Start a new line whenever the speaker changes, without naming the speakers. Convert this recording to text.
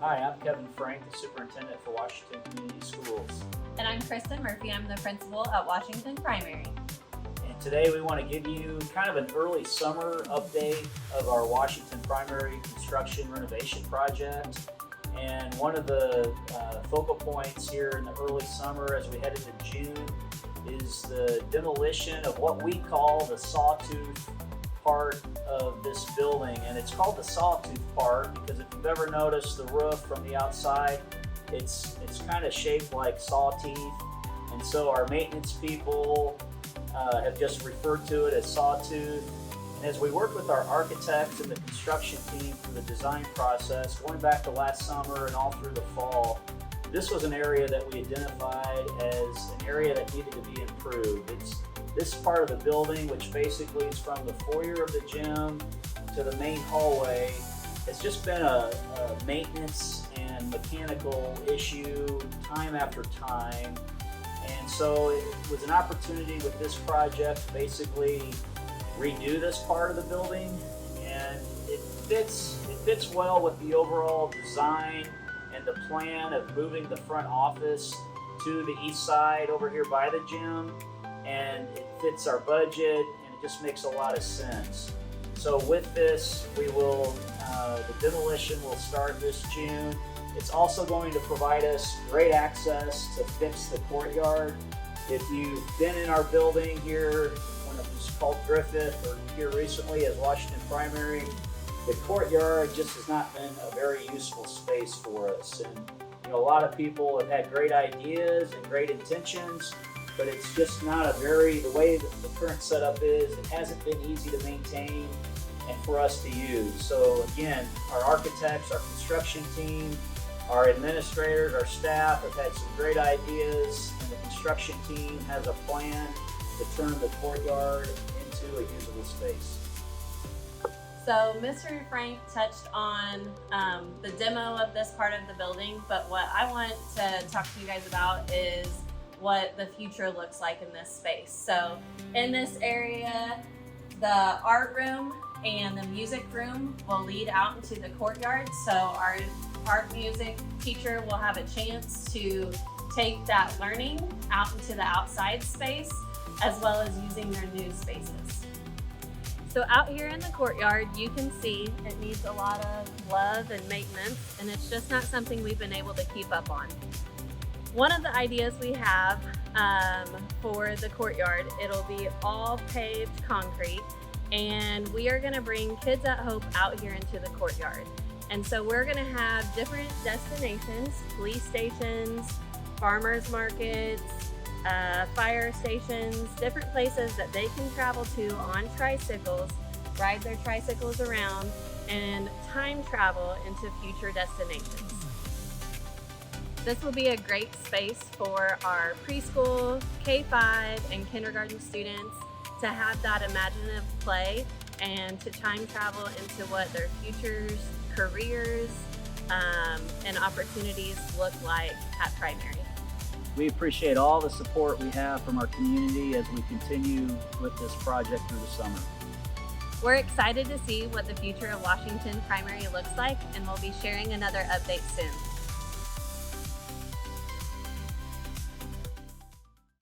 Hi, I'm Kevin Frank, the Superintendent for Washington Community Schools.
And I'm Kristen Murphy. I'm the principal at Washington Primary.
And today we want to give you kind of an early summer update of our Washington Primary construction renovation project. And one of the focal points here in the early summer as we head into June is the demolition of what we call the sawtooth part of this building. And it's called the sawtooth part because if you've ever noticed the roof from the outside, it's kind of shaped like saw teeth. And so our maintenance people have just referred to it as sawtooth. And as we work with our architects and the construction team through the design process, going back to last summer and all through the fall, this was an area that we identified as an area that needed to be improved. It's this part of the building, which basically is from the foyer of the gym to the main hallway, has just been a maintenance and mechanical issue time after time. And so it was an opportunity with this project to basically redo this part of the building, and it fits well with the overall design and the plan of moving the front office to the east side over here by the gym, and it fits our budget and it just makes a lot of sense. So with this, we will the demolition will start this June. It's also going to provide us great access to fix the courtyard. If you've been in our building here when it was called Griffith, or here recently as Washington Primary, the courtyard just has not been a very useful space for us. And a lot of people have had great ideas and great intentions, but it's just not the way that the current setup is, it hasn't been easy to maintain and for us to use. So again, our architects, our construction team, our administrators, our staff have had some great ideas, and the construction team has a plan to turn the courtyard into a usable space.
So Mr. Frank touched on the demo of this part of the building, but what I want to talk to you guys about is what the future looks like in this space. So in this area, the art room and the music room will lead out into the courtyard. So our art music teacher will have a chance to take that learning out into the outside space, as well as using their new spaces. So out here in the courtyard, you can see it needs a lot of love and maintenance, and it's just not something we've been able to keep up on. One of the ideas we have for the courtyard, it'll be all paved concrete, and we are gonna bring Kids at Hope out here into the courtyard. And so we're gonna have different destinations, police stations, farmers markets, fire stations, different places that they can travel to on tricycles, ride their tricycles around, and time travel into future destinations. This will be a great space for our preschool, K-5, and kindergarten students to have that imaginative play and to time travel into what their futures, careers, and opportunities look like at Primary.
We appreciate all the support we have from our community as we continue with this project through the summer.
We're excited to see what the future of Washington Primary looks like, and we'll be sharing another update soon.